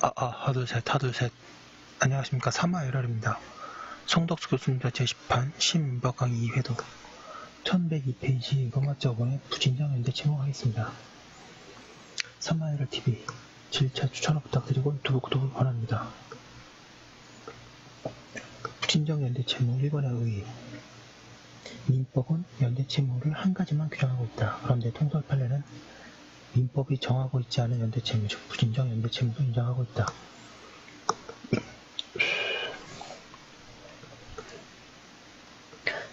하둘셋. 안녕하십니까. 사마에럴입니다. 송덕수 교수님 제10판 시민법 강의 2회도 1102페이지 로마자본의 부진정연대 제목하겠습니다. 사마에럴TV 질차 추천을 부탁드리고 유튜브 구독을 권합니다. 부진정연대 채무 1번의 의의. 민법은 연대 채무를 한 가지만 규정하고 있다. 그런데 통설 판례는 민법이 정하고 있지 않은 연대 채무, 즉 부진정 연대 채무도 인정하고 있다.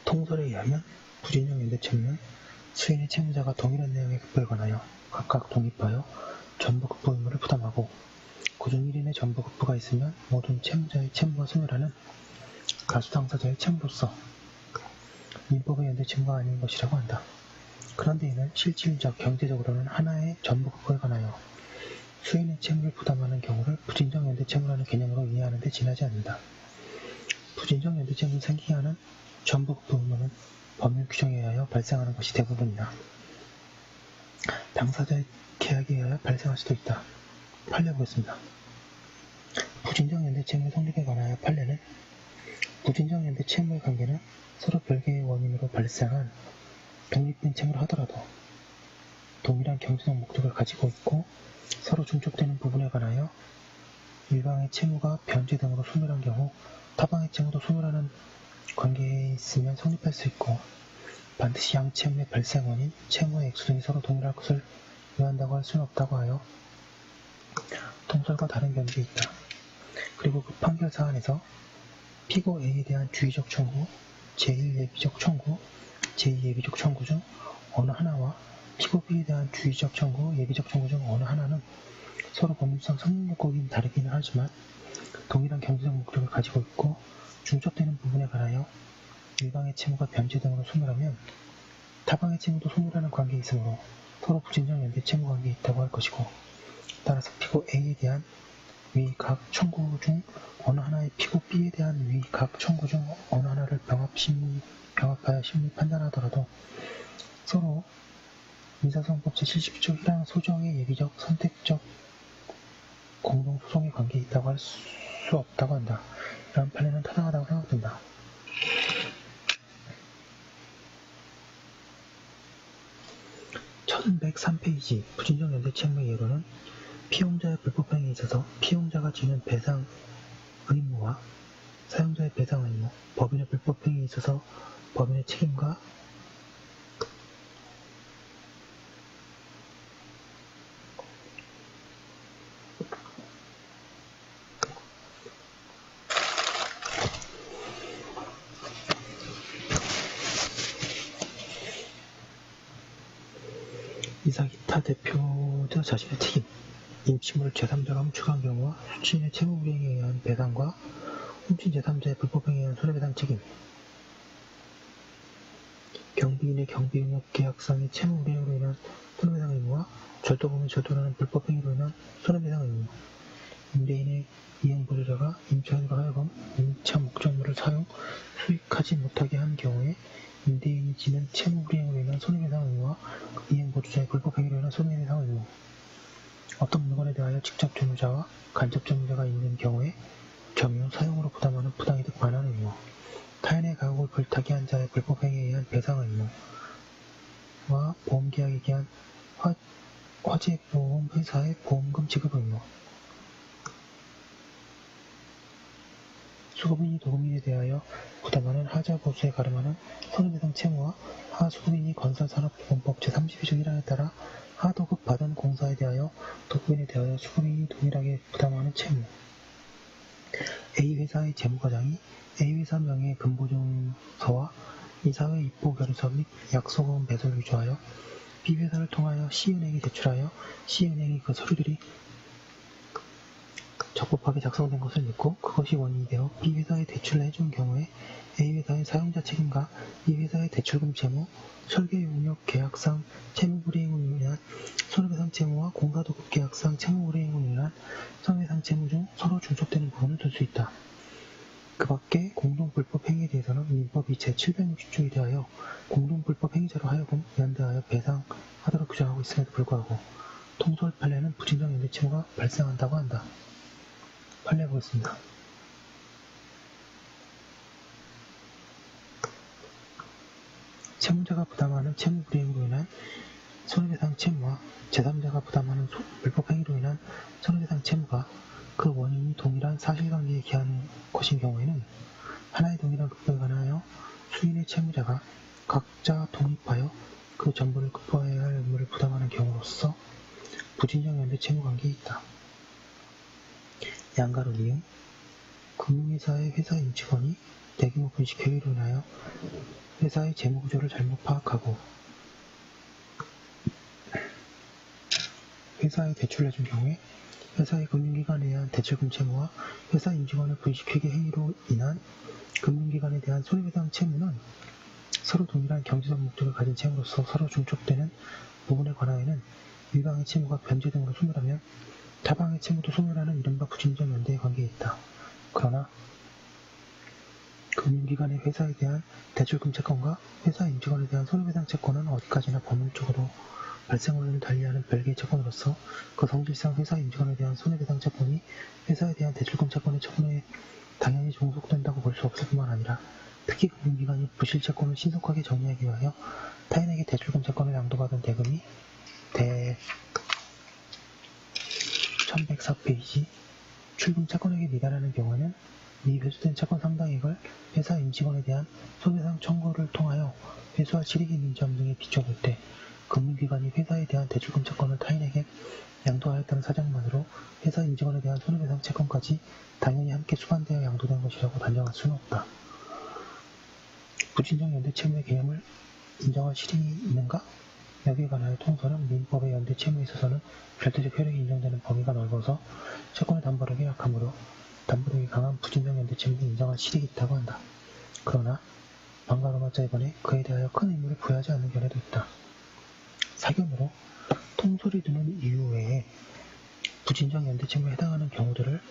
통설에 의하면 부진정 연대 채무는 수인의 채무자가 동일한 내용의 급부에 관하여 각각 독립하여 전부급부 의무를 부담하고 그중 1인의 전부급부가 있으면 모든 채무자의 채무가 소멸하는 가수당사자의 채무로서 민법의 연대 채무가 아닌 것이라고 한다. 그런데 이는 실질적 경제적으로는 하나의 전부급부에 관하여 수인의 채무를 부담하는 경우를 부진정 연대 채무라는 개념으로 이해하는 데 지나지 않는다. 부진정 연대 채무를 생기게 하는 전부급부 의무는 법률 규정에 의하여 발생하는 것이 대부분이다. 당사자의 계약에 의하여 발생할 수도 있다. 판례 보겠습니다. 부진정 연대 채무 성립에 관하여 판례는 부진정 연대 채무의 관계는 서로 별개의 원인으로 발생한 독립된 채무를 하더라도 동일한 경제적 목적을 가지고 있고 서로 중촉되는 부분에 관하여 일방의 채무가 변제 등으로 소멸한 경우 타방의 채무도 소멸하는 관계에 있으면 성립할 수 있고 반드시 양 채무의 발생 원인, 채무의 액수 등이 서로 동일할 것을 요한다고 할 수는 없다고 하여 통설과 다른 견지에 있다. 그리고 그 판결 사안에서 피고 A에 대한 주의적 청구, 제1예비적 청구, 제2예비적 청구 중 어느 하나와 피고 B에 대한 주의적 청구, 예비적 청구 중 어느 하나는 서로 법률상 성립요건이 다르기는 하지만 동일한 경제적 목적을 가지고 있고 중첩되는 부분에 관하여 일방의 채무가 변제 등으로 소멸하면 타방의 채무도 소멸하는 관계에 있으므로 서로 부진정 연대 채무 관계에 있다고 할 것이고 따라서 피고 A에 대한 위 각 청구 중 어느 하나의 피고 B에 대한 위 각 청구 중 어느 하나를 병합하여 심리 판단하더라도 서로 민사소송법 제70조 1항 소정의 예비적 선택적 공동소송의 관계에 있다고 할 수 없다고 한다. 이러한 판례는 타당하다고 생각된다. (1103페이지) 부진정 연대 채무의 예로는 피용자의 불법행위에 있어서 피용자가 지는 배상 의무와 사용자의 배상 의무, 법인의 불법행위에 있어서 법인의 책임과 이사 기타 대표자 자신의 책임, 임치물을 제3자가 훔쳐간 경우와 수취인의 채무불이행에 의한 배상과 훔친 제3자의 불법행위에 의한 손해배상 책임, 경비인의 경비용역 계약상의 채무불이행으로 인한 손해배상 의무와 절도범의 절도라는 불법행위로 인한 손해배상 의무, 임대인의 이용보조자가 임차인으로 하여금 임차 목적물을 사용, 수익하지 못하게 한 경우에 임대인이 지는 채무불이행으로 인한 손해배상 의무와 이용보조자의 불법행위로 인한 손해배상 의무, 어떤 물건에 대하여 직접 점유자와 간접 점유자가 있는 경우에 점유, 사용으로 부담하는 부당이득 반환 의무, 타인의 가옥을 불타게 한 자의 불법행위에 의한 배상 의무와 보험계약에 의한 화재보험회사의 보험금 지급 의무, 수급인이 도급인에 대하여 부담하는 하자보수에 가름하는 손해배상 채무와 하수급인이 건설산업보건법 제32조 1항에 따라 하도급 받은 공사에 대하여 도급인에 대하여 수급인이 동일하게 부담하는 채무, A회사의 재무과장이 A회사 명의의 근보증서와 이사회 입보결의서 및 약속원 배설을 위조하여 B회사를 통하여 C은행에 제출하여 C은행이 그 서류들이 적법하게 작성된 것을 믿고 그것이 원인이 되어 B회사에 대출을 해준 경우에 A회사의 사용자 책임과 B회사의 대출금 채무, 설계용역 계약상 채무불이행으로 인한 손해배상 채무와 공사도급 계약상 채무불이행으로 인한 손해배상 채무 중 서로 중첩되는 부분을 둘 수 있다. 그 밖에 공동불법행위에 대해서는 민법이 제760조에 대하여 공동불법행위자로 하여금 연대하여 배상하도록 규정하고 있음에도 불구하고 통설 판례는 부진정 연대 채무가 발생한다고 한다. 판례해 보겠습니다. 채무자가 부담하는 채무 불이행으로 인한 손해배상 채무와 제3자가 부담하는 불법행위로 인한 손해배상 채무가 그 원인이 동일한 사실관계에 기한 것인 경우에는 하나의 동일한 급부에 관하여 수인의 채무자가 각자 독립하여 그 전부를 급부해야 할 의무를 부담하는 경우로서 부진정 연대 채무관계에 있다. 양가로 니은 금융회사의 회사 임직원이 대규모 분식회계로 인하여 회사의 재무구조를 잘못 파악하고 회사에 대출해준 경우에 회사의 금융기관에 대한 대출금 채무와 회사 임직원의 분식회계 행위로 인한 금융기관에 대한 손해배상 채무는 서로 동일한 경제적 목적을 가진 채무로서 서로 중촉되는 부분에 관하여는 일방의 채무가 변제 등으로 소멸하면 타방의 채무도 소멸하는 이른바 부진정 연대의 관계에 있다. 그러나 금융기관의 회사에 대한 대출금 채권과 회사 임직원에 대한 손해배상 채권은 어디까지나 법률적으로 발생 원리를 달리하는 별개의 채권으로서 그 성질상 회사 임직원에 대한 손해배상 채권이 회사에 대한 대출금 채권의 처분에 당연히 종속된다고 볼 수 없을 뿐만 아니라 특히 금융기관이 부실 채권을 신속하게 정리하기 위하여 타인에게 대출금 채권을 양도받은 대금이 1104페이지 출금 채권액에 미달하는 경우에는 미 회수된 채권 상당액을 회사 임직원에 대한 손해배상 청구를 통하여 회수할 실익이 있는 점 등에 비춰볼 때 금융기관이 회사에 대한 대출금 채권을 타인에게 양도하였다는 사정만으로 회사 임직원에 대한 손해배상 채권까지 당연히 함께 수반되어 양도된 것이라고 단정할 수는 없다. 부진정 연대 채무의 개념을 인정할 실익이 있는가? 여기에 관하여 통설은 민법의 연대 채무에 있어서는 절대적 효력이 인정되는 범위가 넓어서 채권의 담보력이 약하므로 담보력이 강한 부진정 연대 채무를 인정할 실익이 있다고 한다. 그러나 방가로마자 이번에 그에 대하여 큰 의무를 부여하지 않는 견해도 있다. 사견으로 통설이 두는 이유 외에 부진정 연대 채무에 해당하는 경우들을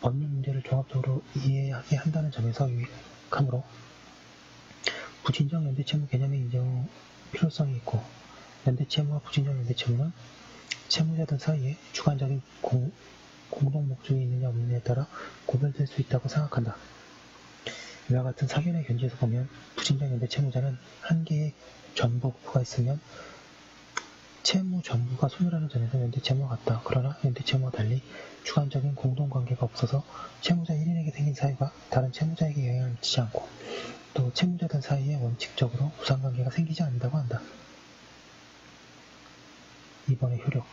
법률 문제를 종합적으로 이해하게 한다는 점에서 유익하므로 부진정 연대 채무 개념의 인정 필요성이 있고 연대 채무와 부진정 연대 채무는 채무자들 사이에 주관적인 공동 목적이 있느냐 없느냐에 따라 구별될 수 있다고 생각한다. 이와 같은 사견의 견지에서 보면 부진정 연대 채무자는 한 개의 전부가 있으면 채무 전부가 소멸하는 점에서 연대 채무와 같다. 그러나 연대 채무와 달리 주관적인 공동관계가 없어서 채무자 1인에게 생긴 사유가 다른 채무자에게 영향을 미치지 않고 또 채무자들 사이에 원칙적으로 우상관계가 생기지 않는다고 한다. 2번의 효력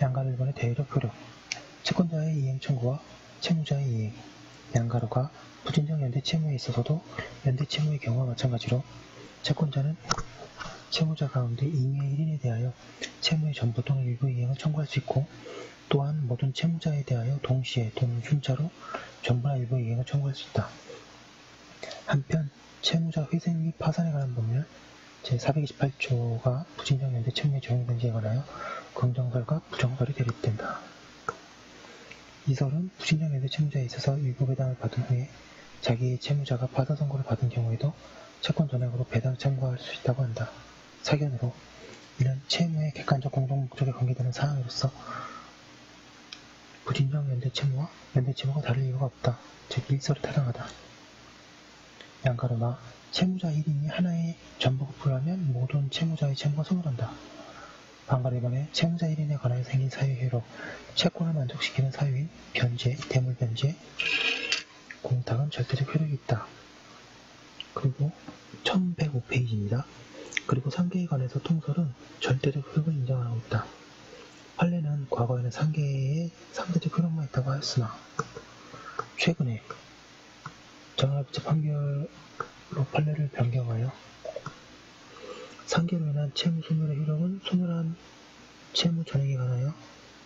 양가로 1번의 대외적 효력 채권자의 이행 청구와 채무자의 이행 양가로가 부진정 연대 채무에 있어서도 연대 채무의 경우와 마찬가지로 채권자는 채무자 가운데 잉여의 1인에 대하여 채무의 전부 또는 일부 이행을 청구할 수 있고 또한 모든 채무자에 대하여 동시에 또는 순차로 전부나 일부 이행을 청구할 수 있다. 한편 채무자 회생 및 파산에 관한 법률 제428조가 부진정 연대 채무의 적용된지에 관하여 긍정설과 부정설이 대립된다. 이설은 부진정 연대 채무자에 있어서 일부 배당을 받은 후에 자기의 채무자가 파산 선고를 받은 경우에도 채권 전액으로 배당을 청구할 수 있다고 한다. 사견으로 이는 채무의 객관적 공동 목적에 관계되는 사항으로서 부진정 연대 채무와 연대 채무가 다를 이유가 없다. 즉 일설이 타당하다. 양가로나 채무자 1인이 하나의 전부급부를 하면 모든 채무자의 채무가 소멸한다. 방가로 이번에 채무자 1인에 관하여 생긴 사유의 효력, 채권을 만족시키는 사유인 변제, 대물변제, 공탁은 절대적 효력이 있다. 그리고 1105페이지입니다. 그리고 상계에 관해서 통설은 절대적 효력을 인정하고 있다. 판례는 과거에는 상계에 상대적 효력만 있다고 하였으나 최근에 정합의체 판결로 판례를 변경하여 상계로 인한 채무 소멸의 효력은 소멸한 채무 전액에 관하여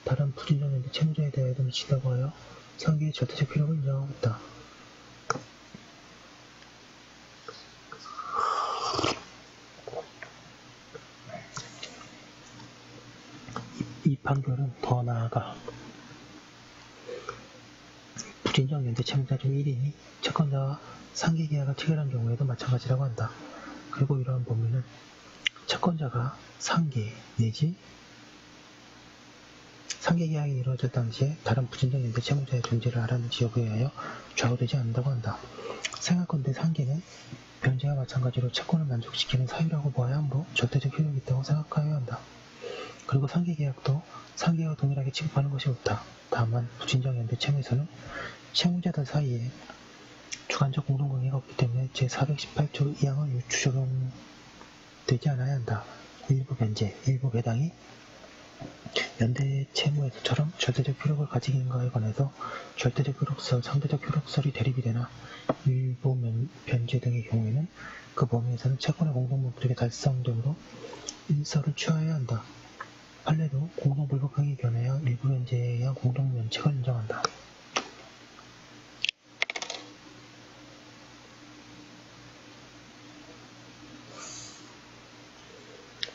다른 부진정 연대 채무자에 대하여도 미친다고 하여 상계의 절대적 효력을 인정하고 있다. 이 판결은 더 나아가 부진정 연대 채무자 중 1인이 채권자와 상계계약을 체결한 경우에도 마찬가지라고 한다. 그리고 이러한 법률은 채권자가 상계 내지 상계계약이 이루어질 당시에 다른 부진적 연대 채무자의 존재를 알았는지 여부에 하여 좌우되지 않는다고 한다. 생각건대 상계는 변제와 마찬가지로 채권을 만족시키는 사유라고 보아야 하므로 절대적 효력이 있다고 생각하여야 한다. 그리고 상계계약도 상계와 동일하게 취급하는 것이 옳다. 다만 부진적 연대 채무에서는 채무자들 사이에 주관적 공동관계가 없기 때문에 제418조 2항은 적용되지 않아야 한다. 일부 변제, 일부 배당이 연대 채무에서처럼 절대적 효력을 가지는가에 관해서 절대적 효력설, 상대적 효력설이 대립이 되나 일부 변제 등의 경우에는 그 범위에서는 채권의 공동목적이 달성되므로 일설을 취하여야 한다. 판례도 공동불법행위 견해여 일부 변제에 의한 공동면책을 인정한다.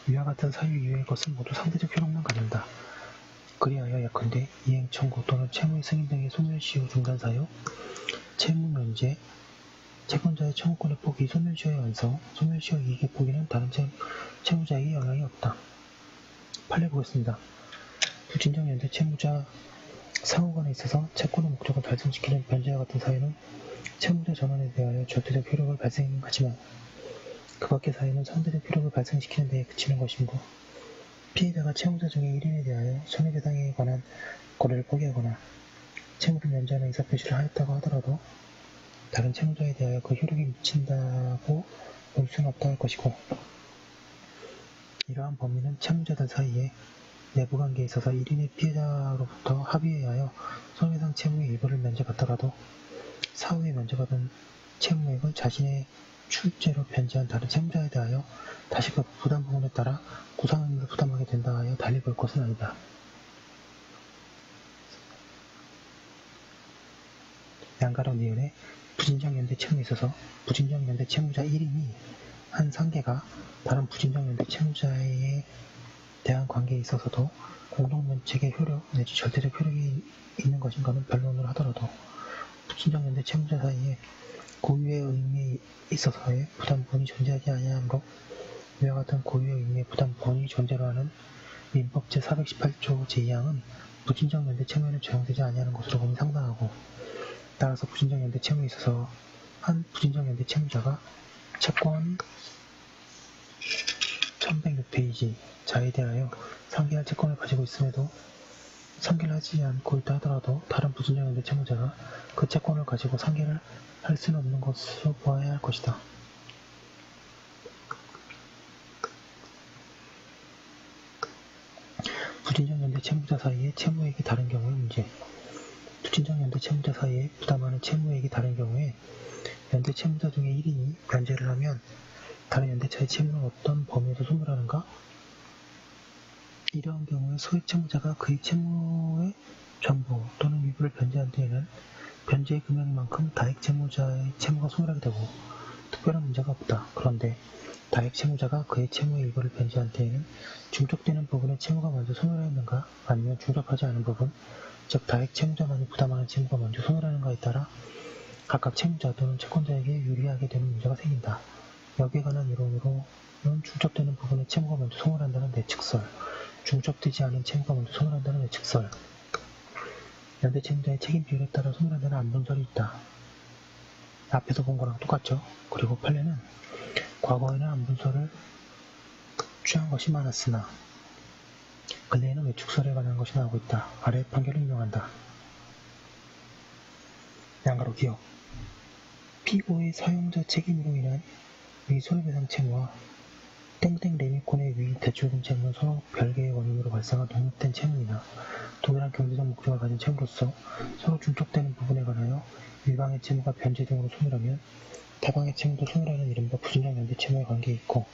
위와 같은 사유 이외의 것은 모두 상대적 효력만 가진다. 그리하여 예컨대 이행 청구 또는 채무의 승인 등의 소멸시효 중단사유, 채무면제, 채권자의 청구권의 포기, 소멸시효의 완성, 소멸시효 이익의 포기는 다른 채무자에게 영향이 없다. 판례 보겠습니다. 부진적 연대 채무자 상호간에 있어서 채권의 목적을 달성시키는 변제와 같은 사유는 채무자 전환에 대하여 절대적 효력을 발생하지만 그 밖의 사유는 상대적 효력을 발생시키는 데에 그치는 것이므로 피해자가 채무자 중에 1인에 대하여 손해배상에 관한 거래를 포기하거나 채무를 면제하는 의사표시를 하였다고 하더라도 다른 채무자에 대하여 그 효력이 미친다고 볼 수는 없다 할 것이고 이러한 범위는 채무자들 사이에 내부관계에 있어서 1인의 피해자로부터 합의에 의하여 손해배상 채무의 일부를 면제받더라도 사후에 면제받은 채무액을 자신의 출제로 변제한 다른 채무자에 대하여 다시 그 부담 부분에 따라 구상의무를 부담하게 된다 하여 달리 볼 것은 아니다. 양가로 니은의 부진적 연대 채무에 있어서 부진적 연대 채무자 1인이 한 상계가 다른 부진적 연대 채무자에 대한 관계에 있어서도 공동면책의 효력 내지 절대적 효력이 있는 것인가는 변론을 하더라도 부진적 연대 채무자 사이에 고유의 의미에 있어서의 부담분이 존재하지 아니하므로 이와 같은 고유의 의미의 부담분이 존재로 하는 민법 제418조 제2항은 부진적 연대 채무에는 적용되지 아니하는 것으로 보기 상당하고 따라서 부진적 연대 채무에 있어서 한 부진적 연대 채무자가 채권 1106페이지 자에 대하여 상계할 채권을 가지고 있음에도 상계를 하지 않고 있다 하더라도 다른 부진적 연대 채무자가 그 채권을 가지고 상계를 할 수는 없는 것으로 보아야 할 것이다. 부진적 연대 채무자 사이에 채무액이 다른 경우의 문제. 부진적 연대 채무자 사이에 부담하는 채무액이 다른 경우에 연대 채무자 중에 1인이 변제를 하면 다른 연대차의 채무는 어떤 범위에서 소멸하는가? 이러한 경우에 소액 채무자가 그의 채무의 전부 또는 일부를 변제한 뒤에는 변제의 금액만큼 다액 채무자의 채무가 소멸하게 되고 특별한 문제가 없다. 그런데 다액 채무자가 그의 채무의 일부를 변제한 때에는 중첩되는 부분의 채무가 먼저 소멸하였는가 아니면 중첩하지 않은 부분, 즉 다액 채무자만이 부담하는 채무가 먼저 소멸하는가에 따라 각각 채무자 또는 채권자에게 유리하게 되는 문제가 생긴다. 여기에 관한 이론으로는 중첩되는 부분의 채무가 먼저 소멸한다는 내측설, 중첩되지 않은 채무가 먼저 소멸한다는 내측설, 연대 채무자의 책임 비율에 따라 소멸한다는 안분설이 있다. 앞에서 본 거랑 똑같죠. 그리고 판례는 과거에는 안분설을 취한 것이 많았으나 근래에는 외축설에 관한 것이 나오고 있다. 아래 판결을 인용한다. 양가로 기억. 피고의 사용자 책임으로 인한 위 손해배상 채무와 땡땡 레미콘의 위 대출금 채무는 서로 별개의 원인으로 발생한 독립된 채무이나 동일한 경제적 목적을 가진 채무로서 서로 중첩되는 부분에 관하여 일방의 채무가 변제 등으로 소멸하면 타방의 채무도 소멸하는 이른바 부진적 연대 채무의 관계에 있고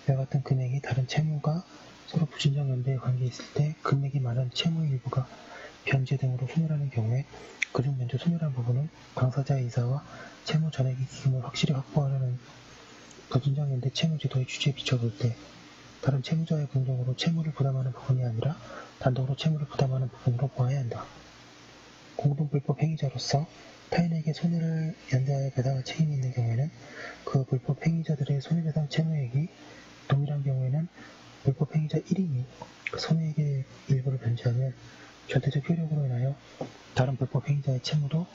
이와 같은 금액이 다른 채무가 서로 부진적 연대에 관계에 있을 때 금액이 많은 채무의 일부가 변제 등으로 소멸하는 경우에 그중 먼저 소멸한 부분은 당사자의 이사와 채무 전액의 기금을 확실히 확보하려는 부진적 연대 채무제도의 취지에 비춰볼 때 다른 채무자의 공동으로 채무를 부담하는 부분이 아니라 단독으로 채무를 부담하는 부분으로 보아야 한다. 공동불법 행위자로서 타인에게 손해를 연대하여 배상할 책임이 있는 경우에는 그 불법 행위자들의 손해배상 채무액이 동일한 경우에는 불법 행위자 1인이 손해액의 일부를 변제하면 절대적 효력으로 인하여 다른 불법 행위자의 채무도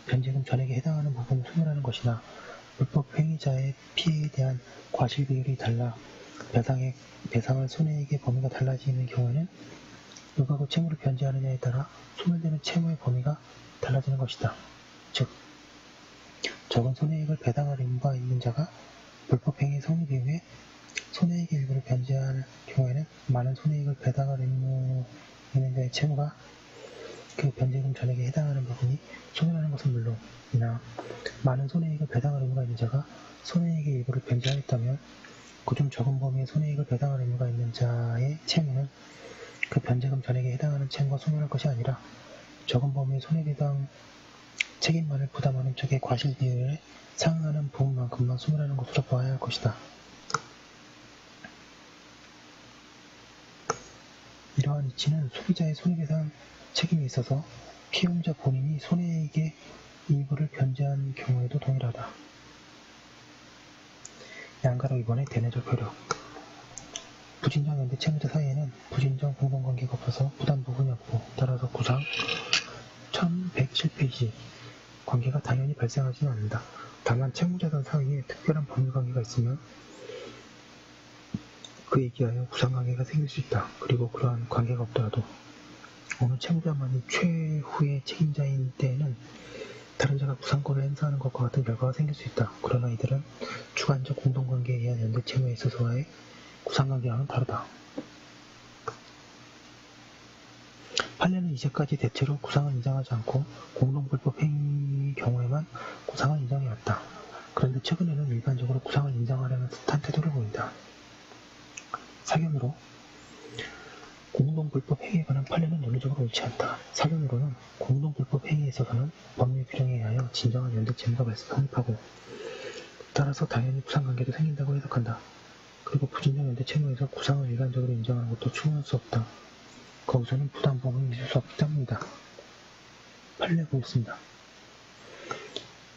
변제금 전액에 해당하는 부분을 소멸하는 것이나 불법 행위자의 피해에 대한 과실 비율이 달라 배상할 손해액의 범위가 달라지는 경우에는 누가 그 채무를 변제하느냐에 따라 소멸되는 채무의 범위가 달라지는 것이다. 즉, 적은 손해액을 배당할 의무가 있는 자가 불법 행위 성립 이후에 손해액의 일부를 변제할 경우에는 많은 손해액을 배당할 의무 있는 자의 채무가 그 변제금 전액에 해당하는 부분이 소멸하는 것은 물론이나 많은 손해액을 배당할 의무가 있는 자가 손해액의 일부를 변제하였다면 그중 적은 범위의 손해액을 배당할 의무가 있는 자의 채무는 그 변제금 전액에 해당하는 채무가 소멸할 것이 아니라 적은 범위의 손해배당 책임만을 부담하는 쪽의 과실 비율에 상응하는 부분만큼만 소멸하는 것으로 보아야 할 것이다. 이러한 이치는 소비자의 손해배상 책임에 있어서 피용자 본인이 손해액의 일부를 변제한 경우에도 동일하다. 양가로 이번에 대내적 효력. 부진정 연대 채무자 사이에는 부진정 공동관계가 없어서 부담 부분이 없고 따라서 구상 1107페이지 관계가 당연히 발생하지는 않는다. 다만 채무자들 사이에 특별한 법률관계가 있으면 그에 기하여 구상관계가 생길 수 있다. 그리고 그러한 관계가 없더라도 어느 채무자만이 최후의 책임자인 때에는 다른 자가 구상권을 행사하는 것과 같은 결과가 생길 수 있다. 그러나 이들은 주관적 공동관계에 의한 연대 채무에 있어서의 구상관계와는 다르다. 판례는 이제까지 대체로 구상을 인정하지 않고 공동불법 행위 경우에만 구상을 인정해왔다. 그런데 최근에는 일반적으로 구상을 인정하려는 듯한 태도를 보인다. 사견으로 공동불법 행위에 관한 판례는 논리적으로 옳지 않다. 사견으로는 공동불법 행위에 있어서는 법률 규정에 의하여 진정한 연대 채무가 성립하고 따라서 당연히 구상관계도 생긴다고 해석한다. 그리고 부진정 연대 채무에서 구상을 일반적으로 인정하는 것도 충분할 수 없다. 거기서는 부담범은 있을 수 없기 때문이다. 판례 보겠습니다.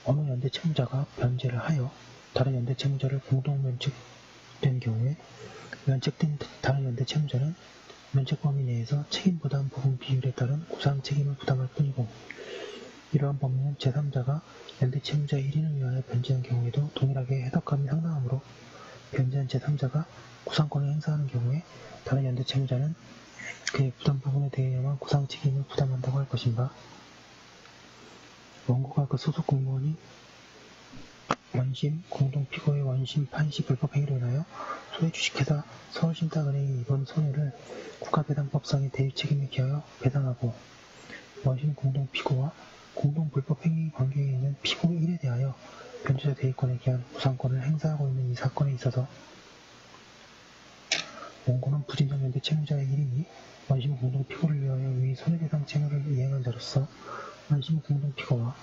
어느 연대 채무자가 변제를 하여 다른 연대 채무자를 공동 면책된 경우에 면책된 다른 연대 채무자는 면책 범위 내에서 책임 부담 부분 비율에 따른 구상 책임을 부담할 뿐이고 이러한 범위는 제3자가 연대 채무자 1인을 위하여 변제한 경우에도 동일하게 해석감이 상당하므로 변제한 제3자가 구상권을 행사하는 경우에 다른 연대 채무자는 그의 부담 부분에 대해야만 구상 책임을 부담한다고 할 것인가? 원고가 그 소속 공무원이 원심, 공동피고의 원심, 판시 불법 행위로 인하여 소액 주식회사 서울신탁은행이 입은 손해를 국가배당법상의 대유 책임에 기하여 배당하고 원심 공동피고와 공동불법 행위 관계에 있는 피고 1에 대하여 변제자 대유권에 기한 구상권을 행사하고 있는 이 사건에 있어서 원고는 부진정 연대 채무자의 1인이 원심 공동피고를 위하여 위 손해배상 채무를 이행한 자로서 원심 공동피고와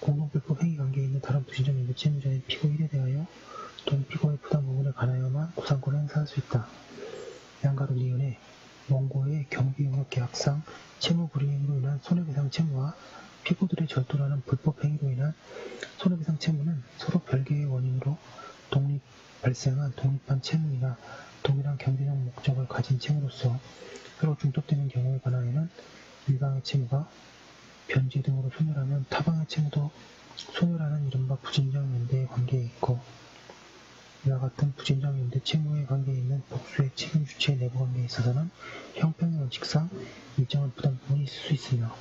공동불법 행위 관계에 있는 다른 부진정 연대 채무자인 피고 1에 대하여 동피고의 부담 부분에 관하여만 구상권을 행사할 수 있다. 양가 논리은에 원고의 경비용역 계약상 채무 불이행으로 인한 손해배상 채무와 피고들의 절도라는 불법 행위로 인한 손해배상 채무는 서로 별개의 원인으로 발생한 독립한 채무이나 동일한 경제적 목적을 가진 채무로서 서로 중독되는 경우에 관하여는 일방의 채무가 변제 등으로 소멸하면 타방의 채무도 소멸하는 이른바 부진정연대의 관계에 있고 이와 같은 부진정연대 채무의 관계에 있는 복수의 책임 주체의 내부 관계에 있어서는 형평의 원칙상 일정한 부담 부분이 있을 수 있으며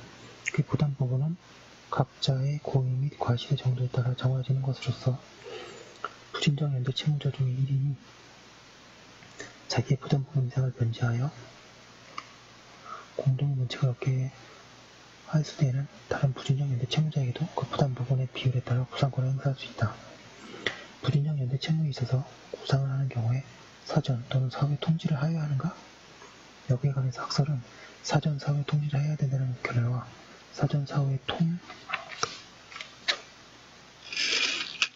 그 부담 부분은 각자의 고의 및 과실의 정도에 따라 정해지는 것으로서 부진정연대 채무자 중의 1인이 자기의 부담 부분 이상을 변제하여 공동의 면책을 얻게 하였을 때에는 다른 부진정 연대 채무자에게도 그 부담 부분의 비율에 따라 구상권을 행사할 수 있다. 부진정 연대 채무에 있어서 구상을 하는 경우에 사전 또는 사후에 통지를 하여야 하는가? 여기에 관해서 학설은 사전 사후에 통지를 해야 된다는 견해와 사전 사후의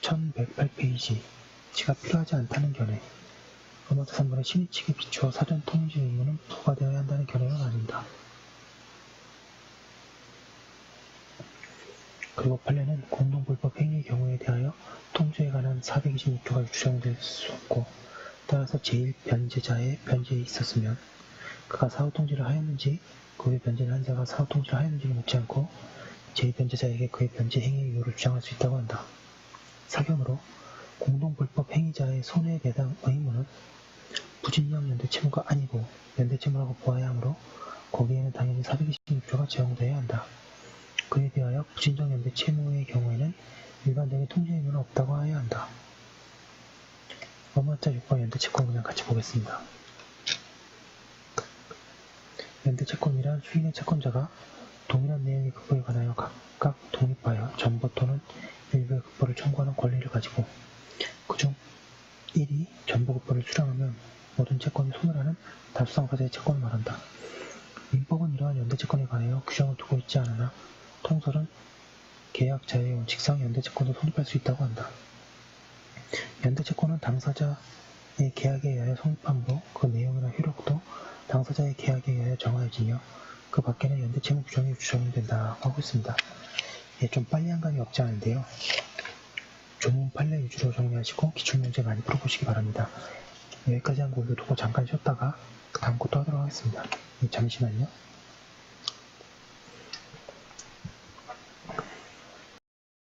1108페이지가 필요하지 않다는 견해, 로마서 3번의 신의칙에 비추어 사전 통지 의무는 부과되어야 한다는 견해가 나뉜다. 그리고 판례는 공동불법 행위의 경우에 대하여 통지에 관한 426조가 주장될 수 없고 따라서 제1변제자의 변제에 있었으면 그가 사후통지를 하였는지 그 외 변제를 한 자가 사후통지를 하였는지를 묻지 않고 제1변제자에게 그의 변제 행위의 이유를 주장할 수 있다고 한다. 사경으로 공동불법 행위자의 손해배당 의무는 부진령 연대채무가 아니고 연대채무라고 보아야 하므로 거기에는 당연히 426조가 적용되어야 한다. 그에 비하여 부진정 연대채무의 경우에는 일반적인 통지 의무는 없다고 해야 한다. 업무자 6번 연대채권 그냥 같이 보겠습니다. 연대채권이란 수인의 채권자가 동일한 내용의 급부에 관하여 각각 독립하여 전부 또는 일부의 급부를 청구하는 권리를 가지고 그중 1이 전부 급부를 수령하면 모든 채권이 소멸하는 다수상사자의 채권을 말한다. 민법은 이러한 연대채권에 관하여 규정을 두고 있지 않으나 통설은 계약자의 원칙상 연대채권도 성립할 수 있다고 한다. 연대채권은 당사자의 계약에 의하여 성립하므로 그 내용이나 효력도 당사자의 계약에 의하여 정하여지며 그 밖에는 연대채무 규정이 규정이 된다고 하고 있습니다. 좀 빨리 한 감이 없지 않은데요. 조문 판례 위주로 정리하시고 기출문제 많이 풀어보시기 바랍니다. 여기까지 한 거 올려두고 잠깐 쉬었다가 다음 거 또 하도록 하겠습니다. 잠시만요.